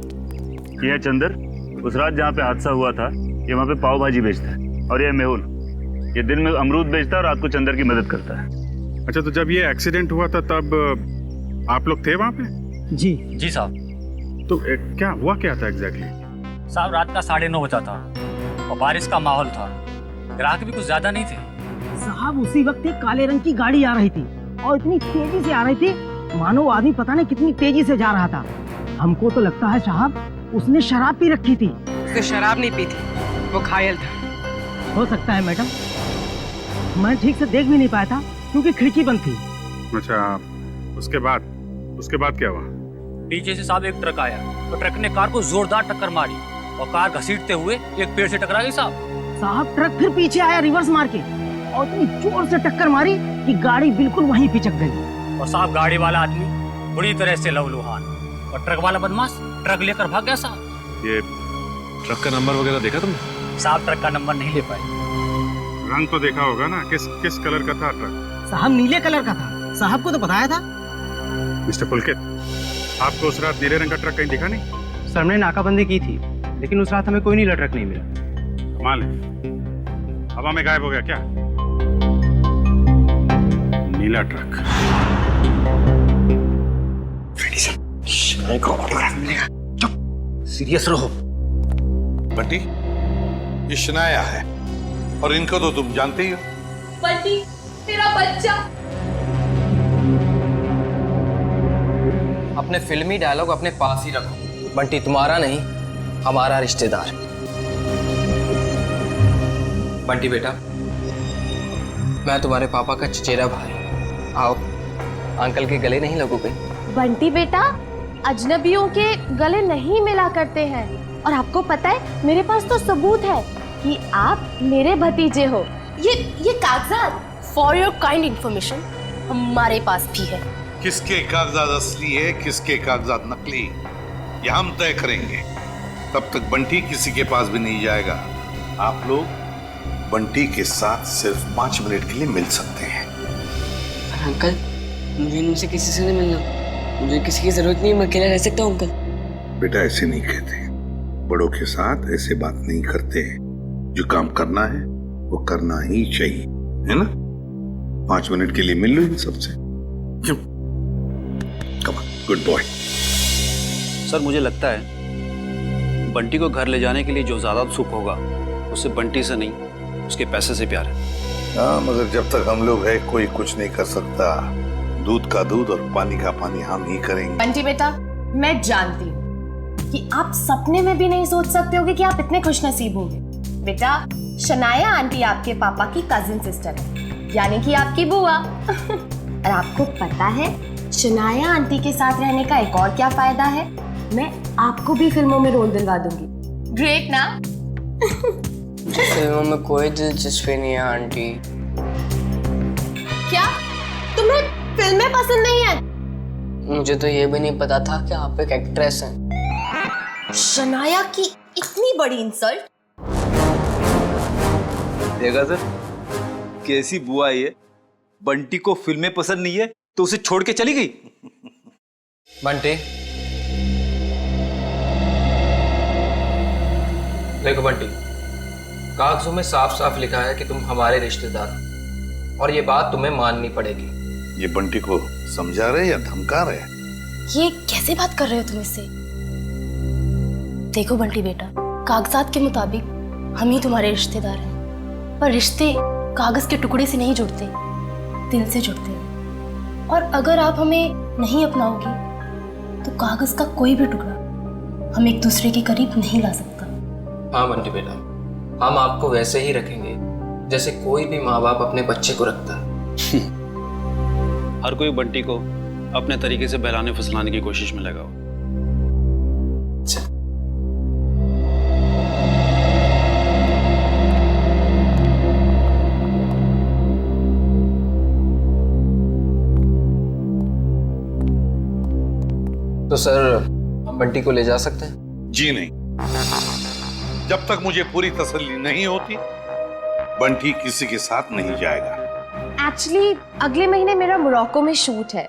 [SPEAKER 18] ये है चंदर, उस रात जहाँ पे हादसा हुआ था ये वहाँ पे पाव भाजी बेचता है, और ये मेहुल, ये दिन में अमरूद बेचता है और रात को चंदर की मदद करता है।
[SPEAKER 2] अच्छा, तो जब ये एक्सीडेंट हुआ था तब आप लोग थे वहाँ पे?
[SPEAKER 24] जी साहब।
[SPEAKER 2] तो क्या हुआ, क्या था एग्जैक्टली?
[SPEAKER 24] साहब रात का 9:30 बजा था और बारिश का माहौल था, ग्राहक भी कुछ ज्यादा नहीं थे।
[SPEAKER 25] साहब उसी वक्त एक काले रंग की गाड़ी आ रही थी और इतनी तेजी से आ रही थी मानो आदमी पता नहीं कितनी तेजी से जा रहा था। हमको तो लगता है साहब उसने शराब पी रखी थी।
[SPEAKER 7] उसने शराब नहीं पी थी, वो घायल था।
[SPEAKER 25] हो सकता है मैडम, मैं ठीक से देख भी नहीं पाया था क्योंकि खिड़की बंद थी।
[SPEAKER 2] अच्छा, उसके बाद क्या हुआ?
[SPEAKER 24] पीछे से साहब एक ट्रक आया, तो ट्रक ने कार को जोरदार टक्कर मारी और कार घसीटते हुए एक पेड़ से टकरा गई
[SPEAKER 25] साहब ट्रक फिर पीछे आया रिवर्स मार के और इतनी जोर से टक्कर मारी कि गाड़ी बिल्कुल वहीं पिचक गई।
[SPEAKER 24] और साहब गाड़ी वाला आदमी बुरी तरह से लहूलुहान और ट्रक वाला बदमाश ट्रक लेकर भाग गया साहब।
[SPEAKER 23] ये ट्रक का नंबर वगैरह देखा तुमने?
[SPEAKER 24] साहब ट्रक का नंबर नहीं ले पाए।
[SPEAKER 2] रंग तो देखा होगा ना, किस कलर का था ट्रक?
[SPEAKER 25] साहब नीले कलर का था, साहब को तो बताया था।
[SPEAKER 2] मिस्टर पुलकित, आपको उस रात नीले रंग का ट्रक कहीं दिखा नहीं?
[SPEAKER 19] सर हमने नाकाबंदी की थी, लेकिन उस रात हमें कोई नीला ट्रक नहीं मिला।
[SPEAKER 2] कमाल है, हवा में गायब हो गया क्या नीला ट्रक?
[SPEAKER 8] सीरियस रहो बंटी, ये शनाया है और इनको तो तुम जानते ही हो।
[SPEAKER 22] बंटी तेरा बच्चा।
[SPEAKER 19] अपने फिल्मी डायलॉग अपने पास ही रखो। बंटी तुम्हारा नहीं, हमारा रिश्तेदार। बंटी बेटा, मैं तुम्हारे पापा का चचेरा भाई, आओ अंकल के गले नहीं लगोगे?
[SPEAKER 15] बंटी बेटा, अजनबियों के गले नहीं मिला करते हैं, और आपको पता है मेरे पास तो सबूत है कि आप मेरे भतीजे हो। ये कागजात फॉर योर काइंड इंफॉर्मेशन हमारे पास भी है।
[SPEAKER 8] किसके कागजात असली है, किसके कागजात नकली, ये हम तय करेंगे। तब तक बंटी किसी के पास भी नहीं जाएगा। आप लोग बंटी के साथ सिर्फ 5 मिनट के लिए मिल सकते हैं।
[SPEAKER 7] अंकल, मुझे इनसे किसी से नहीं मिलना, मुझे किसी की जरूरत नहीं है, मैं अकेला रह सकता हूँ अंकल।
[SPEAKER 8] बेटा ऐसे नहीं कहते, बड़ों के साथ ऐसे बात नहीं करते। जो काम करना है वो करना ही चाहिए, है ना? 5 मिनट के लिए मिल लो इन सबसे। Come on, good boy.
[SPEAKER 1] Sir मुझे लगता है बंटी को घर ले जाने के लिए जो ज्यादा उत्सुक होगा उससे बंटी से नहीं उसके पैसे से प्यार है।
[SPEAKER 8] हाँ, मगर जब तक हम लोग है कोई कुछ नहीं कर सकता। दूध का दूध और पानी का पानी हम ही करेंगे।
[SPEAKER 15] बंटी बेटा, मैं जानती हूँ कि आप सपने में भी नहीं सोच सकते होगे कि आप इतने खुशनसीब होंगे। बेटा, शनाया आंटी आपके पापा की कजिन सिस्टर है, यानी कि आपकी बुआ। और आपको पता है शनाया आंटी के साथ रहने का एक और क्या फायदा है? मैं आपको भी फिल्मों में रोल दिलवा दूंगी। ग्रेट ना?
[SPEAKER 7] मुझे फिल्मों में कोई दिलचस्पी नहीं है आंटी।
[SPEAKER 15] क्या तुम्हें फिल्में पसंद नहीं है?
[SPEAKER 7] मुझे तो ये भी नहीं पता था कि आप एक एक्ट्रेस हैं।
[SPEAKER 15] शनाया की इतनी बड़ी इंसल्ट।
[SPEAKER 9] देखा सर, कैसी बुआ ये। बंटी को फिल्में पसंद नहीं है तो उसे छोड़ के चली गई।
[SPEAKER 3] बंटी, देखो बंटी, कागजों में साफ साफ लिखा है कि तुम हमारे रिश्तेदार हो और ये बात तुम्हें माननी पड़ेगी।
[SPEAKER 8] ये बंटी को समझा रहे या धमका रहे?
[SPEAKER 21] ये कैसे बात कर रहे हो तुम इससे? देखो बंटी बेटा, कागजात के मुताबिक हम ही तुम्हारे रिश्तेदार हैं, पर रिश्ते कागज के टुकड़े से नहीं जुड़ते, दिल से जुड़ते हैं। और अगर आप हमें नहीं अपनाओगी तो कागज का कोई भी टुकड़ा हम एक दूसरे के करीब नहीं ला सकता।
[SPEAKER 3] हाँ बंटी बेटा, हम आपको वैसे ही रखेंगे जैसे कोई भी माँ बाप अपने बच्चे को रखता है।
[SPEAKER 1] हर कोई बंटी को अपने तरीके से बहलाने फुसलाने की कोशिश में लगा हो।
[SPEAKER 3] तो सर, हम बंटी को ले जा सकते हैं?
[SPEAKER 8] जी नहीं, जब तक मुझे पूरी तसल्ली नहीं होती बंटी किसी के साथ नहीं जाएगा।
[SPEAKER 15] एक्चुअली अगले महीने मेरा मोरक्को में शूट है,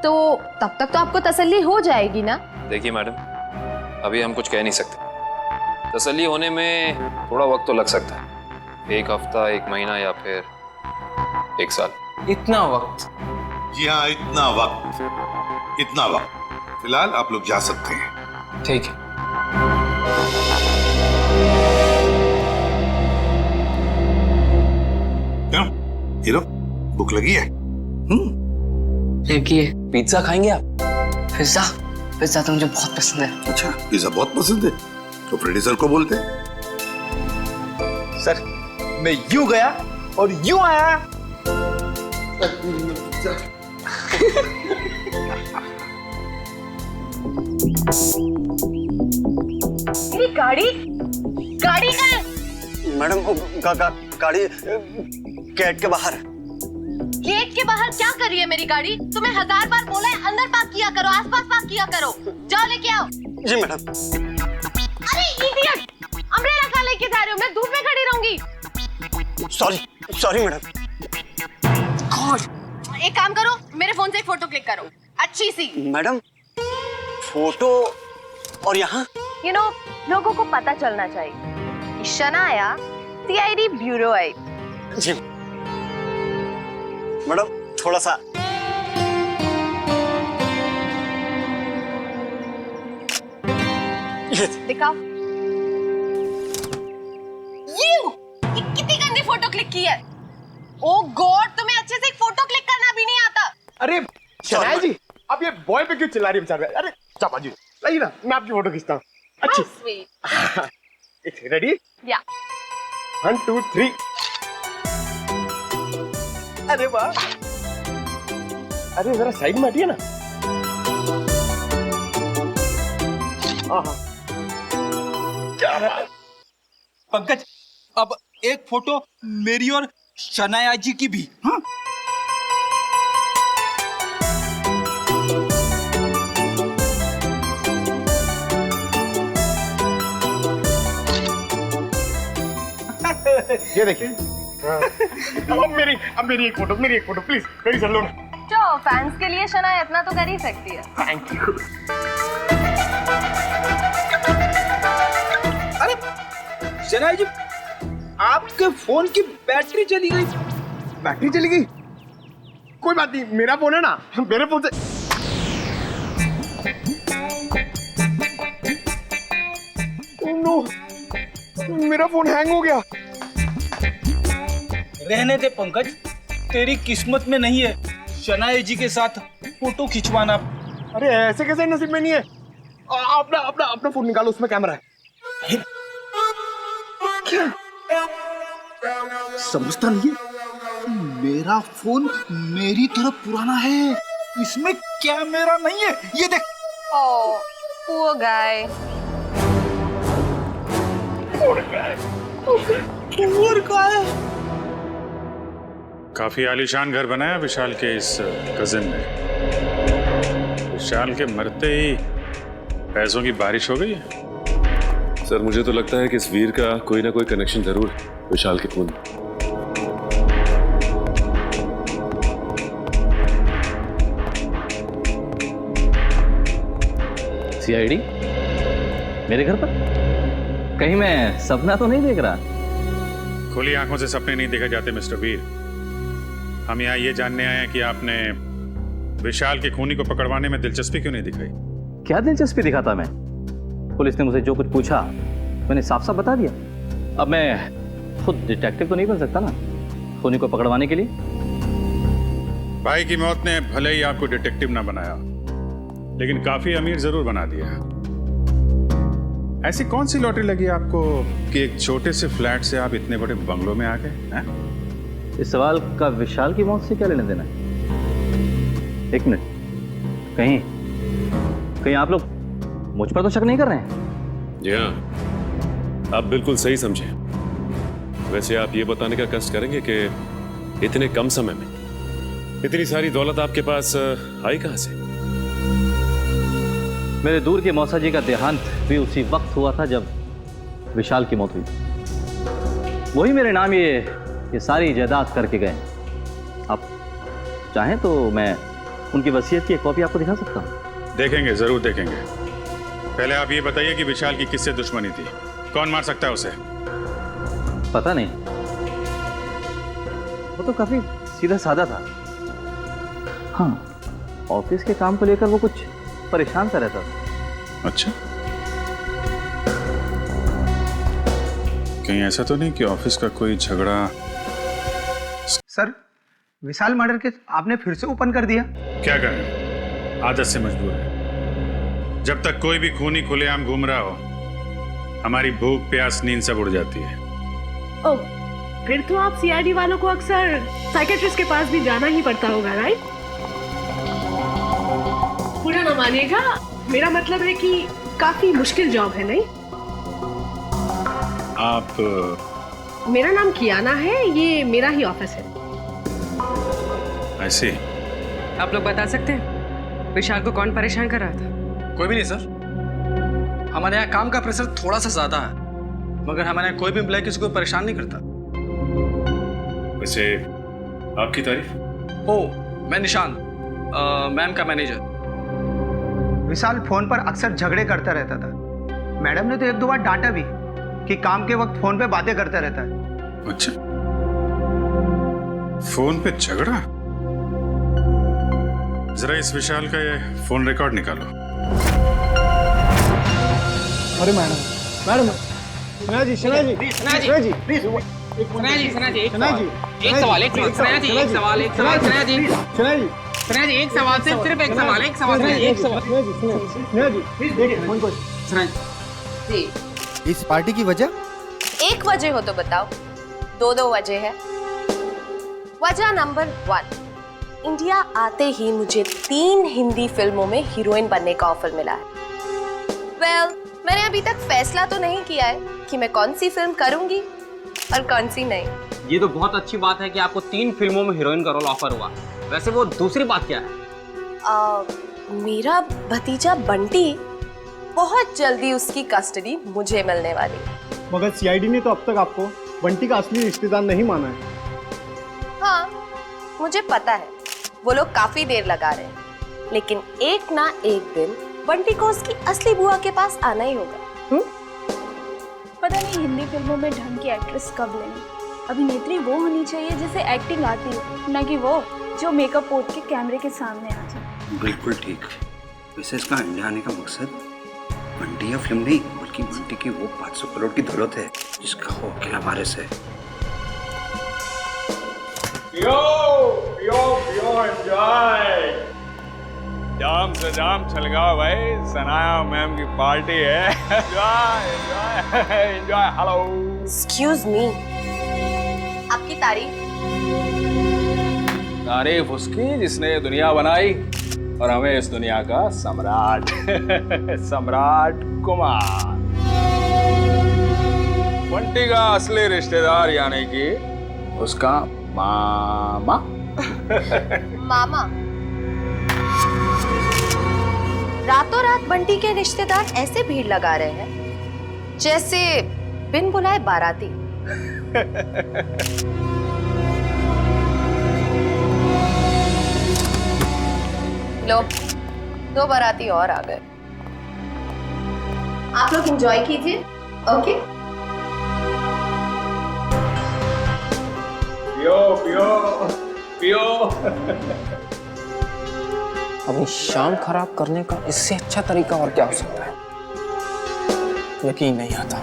[SPEAKER 15] तो तब तक तो आपको तसल्ली हो जाएगी ना?
[SPEAKER 3] देखिए मैडम, अभी हम कुछ कह नहीं सकते। तसल्ली होने में थोड़ा वक्त तो लग सकता है, 1 हफ्ता, 1 महीना या फिर 1 साल। इतना वक्त?
[SPEAKER 8] जी हाँ, इतना वक्त। फिलहाल आप लोग जा सकते हैं।
[SPEAKER 3] ठीक है।
[SPEAKER 8] क्यों हीरो, भूख लगी है?
[SPEAKER 7] लगी है।
[SPEAKER 3] पिज्जा खाएंगे आप?
[SPEAKER 7] पिज्जा तो मुझे बहुत पसंद है।
[SPEAKER 8] अच्छा, पिज्जा बहुत पसंद है तो प्रोड्यूसर को बोलते।
[SPEAKER 9] सर, मैं यूं गया और यूं आया।
[SPEAKER 15] मेरी गाड़ी कहाँ है?
[SPEAKER 13] मैडम, गाड़ी गेट के बाहर।
[SPEAKER 15] गेट के बाहर क्या कर रही है मेरी गाड़ी? तुम्हें 1000 बार बोला है अंदर पार्क किया करो, आसपास पार्क किया करो। जाओ लेके आओ।
[SPEAKER 13] जी मैडम।
[SPEAKER 15] अरे इडियट, अम्ब्रेला कहाँ लेके जा रहे हो? मैं धूप में खड़ी रहूंगी।
[SPEAKER 13] Sorry madam.
[SPEAKER 15] गॉड, एक काम करो, मेरे फोन से एक फोटो क्लिक करो, अच्छी सी।
[SPEAKER 13] मैडम, फोटो और यहाँ?
[SPEAKER 15] यू नो, लोगों को पता चलना चाहिए कि शनाया सीआईडी ब्यूरो है।
[SPEAKER 13] जी मैडम, थोड़ा सा।
[SPEAKER 15] दिखाओ। ये कितनी गंदी फोटो क्लिक की है। ओ गॉड, तुम्हें अच्छे से एक फोटो क्लिक करना भी नहीं आता।
[SPEAKER 16] अरे शनाया जी, आप ये बॉय पे क्यों चिल्ला रही है बेचारे? अरे चापा जी, लाइए ना, मैं आपकी फोटो खींचता हूँ। अच्छी। स्वीट। रेडी?
[SPEAKER 15] या।
[SPEAKER 16] 1 2 3। अरे वाह, अरे जरा साइड में हटिए ना।
[SPEAKER 9] पंकज, अब एक फोटो मेरी और शनाया जी की भी। हाँ?
[SPEAKER 16] ये देखिए। अब मेरी एक फोटो प्लीज, मेरी सर लो ना।
[SPEAKER 15] जो फैंस के लिए शनाया इतना तो कर ही सकती है।
[SPEAKER 16] Thank you.
[SPEAKER 9] अरे शनाया जी, आपके फोन की बैटरी चली गई।
[SPEAKER 16] बैटरी चली गई? कोई बात नहीं, मेरा फोन है ना, मेरे फोन से। Oh no, मेरा फोन हैंग हो गया।
[SPEAKER 9] रहने दे पंकज, तेरी किस्मत में नहीं है शनाया जी के साथ फोटो खिंचवाना।
[SPEAKER 16] अरे ऐसे कैसे नसीब में नहीं है? अपना फोन निकालो, उसमें कैमरा है। क्या समझता नहीं है? मेरा फोन मेरी तरफ पुराना है, इसमें कैमरा नहीं है। ये देख।
[SPEAKER 15] ओह, poor guy।
[SPEAKER 16] Poor guy।
[SPEAKER 4] काफी आलीशान घर बनाया विशाल के इस कजिन ने। विशाल के मरते ही पैसों की बारिश हो गई है।
[SPEAKER 23] सर मुझे तो लगता है कि इस वीर का कोई ना कोई कनेक्शन जरूर विशाल के खून।
[SPEAKER 5] सीआईडी मेरे घर पर? कहीं मैं सपना तो नहीं देख रहा?
[SPEAKER 4] खुली आंखों से सपने नहीं देखे जाते मिस्टर वीर। हम यहाँ ये जानने आए हैं कि आपने विशाल के खूनी को पकड़वाने में दिलचस्पी क्यों नहीं दिखाई?
[SPEAKER 5] क्या दिलचस्पी दिखाता मैं? पुलिस ने मुझे जो कुछ पूछा मैंने साफ साफ बता दिया। अब मैं खुद डिटेक्टिव तो नहीं बन सकता ना खूनी को पकड़वाने के लिए।
[SPEAKER 4] भाई की मौत ने भले ही आपको डिटेक्टिव ना बनाया, लेकिन काफी अमीर जरूर बना दिया। ऐसी कौन सी लॉटरी लगी आपको कि एक छोटे से फ्लैट से आप इतने बड़े बंगलों में आ गए?
[SPEAKER 5] इस सवाल का विशाल की मौत से क्या लेना देना? एक मिनट, कहीं आप लोग मुझ पर तो शक नहीं कर रहे हैं?
[SPEAKER 23] जी हाँ, आप बिल्कुल सही समझे। वैसे आप ये बताने का कष्ट करेंगे कि इतने कम समय में इतनी सारी दौलत आपके पास आई कहां से?
[SPEAKER 5] मेरे दूर के मौसा जी का देहांत भी उसी वक्त हुआ था जब विशाल की मौत हुई। वही मेरे नाम ये सारी जायदाद करके गए। आप चाहें तो मैं उनकी वसीयत की एक कॉपी आपको दिखा सकता हूं।
[SPEAKER 4] देखेंगे, जरूर देखेंगे। पहले आप ये बताइए कि विशाल की किससे दुश्मनी थी? कौन मार सकता है उसे?
[SPEAKER 5] पता नहीं, वो तो काफी सीधा साधा था। हाँ, ऑफिस के काम को लेकर वो कुछ परेशान सा रहता था।
[SPEAKER 4] अच्छा, कहीं ऐसा तो नहीं कि ऑफिस का कोई झगड़ा?
[SPEAKER 25] सर, विशाल मर्डर केस आपने फिर से ओपन कर दिया।
[SPEAKER 4] क्या करें, आदत से मजबूर है। जब तक कोई भी खूनी खुलेआम घूम रहा हो, हमारी भूख प्यास नींद सब उड़ जाती है।
[SPEAKER 12] ओह, फिर तो आप सीआईडी वालों को अक्सर साइकेट्रिस्ट के पास भी जाना ही पड़ता होगा, राइट? पूरा ना मानिएगा, मेरा मतलब है कि काफी मुश्किल जॉब है, नहीं?
[SPEAKER 4] आप?
[SPEAKER 12] मेरा नाम कियाना है, ये मेरा ही ऑफिस है।
[SPEAKER 4] ऐसे?
[SPEAKER 7] आप लोग बता सकते हैं विशाल को कौन परेशान कर रहा था?
[SPEAKER 6] कोई भी नहीं सर। हमारे यहाँ काम का प्रेशर थोड़ा सा ज्यादा है, मगर हमारे यहाँ कोई भी एम्प्लॉय किसी को परेशान नहीं करता।
[SPEAKER 23] वैसे आपकी तारीफ?
[SPEAKER 6] ओह, मैं निशान, मैम का मैनेजर।
[SPEAKER 25] विशाल फोन पर अक्सर झगड़े करता रहता था। मैडम ने तो एक दो बार डांटा भी कि काम के वक्त फोन पे बातें करता रहता है।
[SPEAKER 4] अच्छा, फोन पे झगड़ा? जरा इस विशाल का ये फोन रिकॉर्ड निकालो।
[SPEAKER 16] अरे madam,
[SPEAKER 25] Sana ji,
[SPEAKER 16] Sana ji,
[SPEAKER 25] please.
[SPEAKER 16] सना जी, एक सवाल।
[SPEAKER 11] इस पार्टी की वजह?
[SPEAKER 15] एक वजह हो तो बताओ। दो वजह है। वजह नंबर 1, इंडिया आते ही मुझे 3 हिंदी फिल्मों में हीरोइन बनने का ऑफर मिला है। वेल, मैंने अभी तक फैसला तो नहीं किया है कि मैं कौन सी फिल्म करूंगी और कौन सी नहीं।
[SPEAKER 19] ये तो बहुत अच्छी बात है कि आपको 3 फिल्मों में हीरोइन का रोल ऑफर हुआ। वैसे वो दूसरी बात क्या है?
[SPEAKER 15] मेरा भतीजा बंटी, बहुत जल्दी उसकी कस्टडी मुझे मिलने वाली।
[SPEAKER 10] मगर सीआईडी ने तो अब तक आपको बंटी का असली रिश्तेदार नहीं माना है।
[SPEAKER 15] हाँ, मुझे पता है वो लोग काफी देर लगा रहे हैं, लेकिन एक ना एक दिन बंटी को उसकी असली बुआ के पास आना ही होगा।
[SPEAKER 22] पता नहीं हिंदी फिल्मों में ढंग की एक्ट्रेस कब लेंगे। अभिनेत्री वो होनी चाहिए जिसे एक्टिंग आती हो, न कि वो जो मेकअप पोत के कैमरे के सामने आ जाए।
[SPEAKER 1] बिल्कुल ठीक। वैसे इसका इंडिया आने का मकसद बंटी या फिल्म नहीं, बल्कि बंटी की वो 500 करोड़ की दौलत है जिसका वो अकेला वारिस है।
[SPEAKER 11] पियो पियो पियो, एंजॉय। जाम से जाम छलगाओ भाई, सनाया मैम की पार्टी है। Enjoy enjoy enjoy. Hello,
[SPEAKER 15] excuse me, आपकी
[SPEAKER 11] तारीफ उसकी जिसने ये दुनिया बनाई और हमें इस दुनिया का सम्राट सम्राट कुमार। बंटी का असली रिश्तेदार यानी कि उसका मामा।
[SPEAKER 15] मामा? रातों रात बंटी के रिश्तेदार ऐसे भीड़ लगा रहे हैं जैसे बिन बुलाए बाराती। लो, 2 बाराती और आ गए। आप लोग एंजॉय कीजिए। ओके,
[SPEAKER 11] पियो पियो पियो।
[SPEAKER 14] अपनी शाम खराब करने का इससे अच्छा तरीका और क्या हो सकता है? यकीन नहीं आता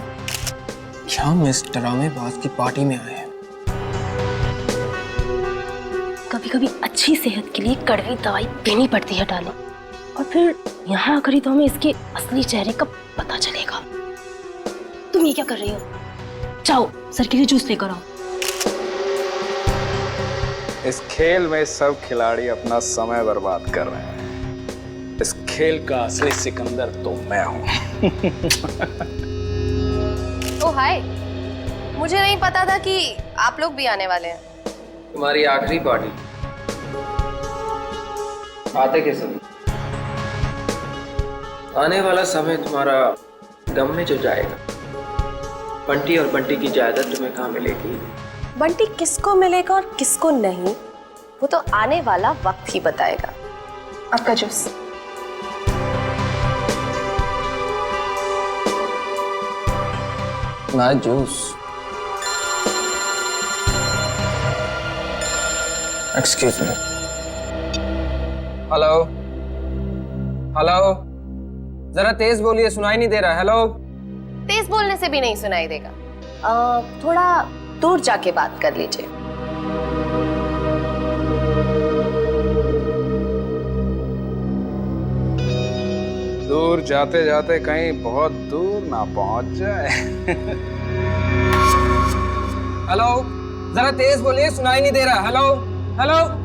[SPEAKER 14] शाम इस ड्रामेबाज की पार्टी में आए हैं।
[SPEAKER 21] कभी कभी अच्छी सेहत के लिए कड़वी दवाई पीनी पड़ती है डालो, और फिर यहाँ आकर ही तो हमें इसके असली चेहरे का पता चलेगा। तुम ये क्या कर रही हो? जाओ सर के लिए जूस लेकर आओ।
[SPEAKER 11] इस खेल में सब खिलाड़ी अपना समय बर्बाद कर रहे हैं। इस खेल का असली सिकंदर तो मैं हूं।
[SPEAKER 15] ओह हाय, मुझे नहीं पता था कि आप लोग भी आने वाले हैं।
[SPEAKER 14] तुम्हारी आखिरी पार्टी आते के समय, आने वाला समय तुम्हारा गम में जो जाएगा। बंटी और बंटी की जायदाद तुम्हें कहाँ मिलेगी?
[SPEAKER 15] बंटी किसको मिलेगा और किसको नहीं, वो तो आने वाला वक्त ही बताएगा। आपका जूस।
[SPEAKER 14] ना juice. Excuse me. Hello hello, जरा तेज बोलिए, सुनाई नहीं दे रहा। हेलो।
[SPEAKER 15] तेज बोलने से भी नहीं सुनाई देगा। थोड़ा दूर जाके बात कर लीजिए।
[SPEAKER 11] दूर जाते जाते कहीं बहुत दूर ना पहुंच जाए।
[SPEAKER 14] हेलो, जरा तेज बोलिए, सुनाई नहीं दे रहा। Hello hello.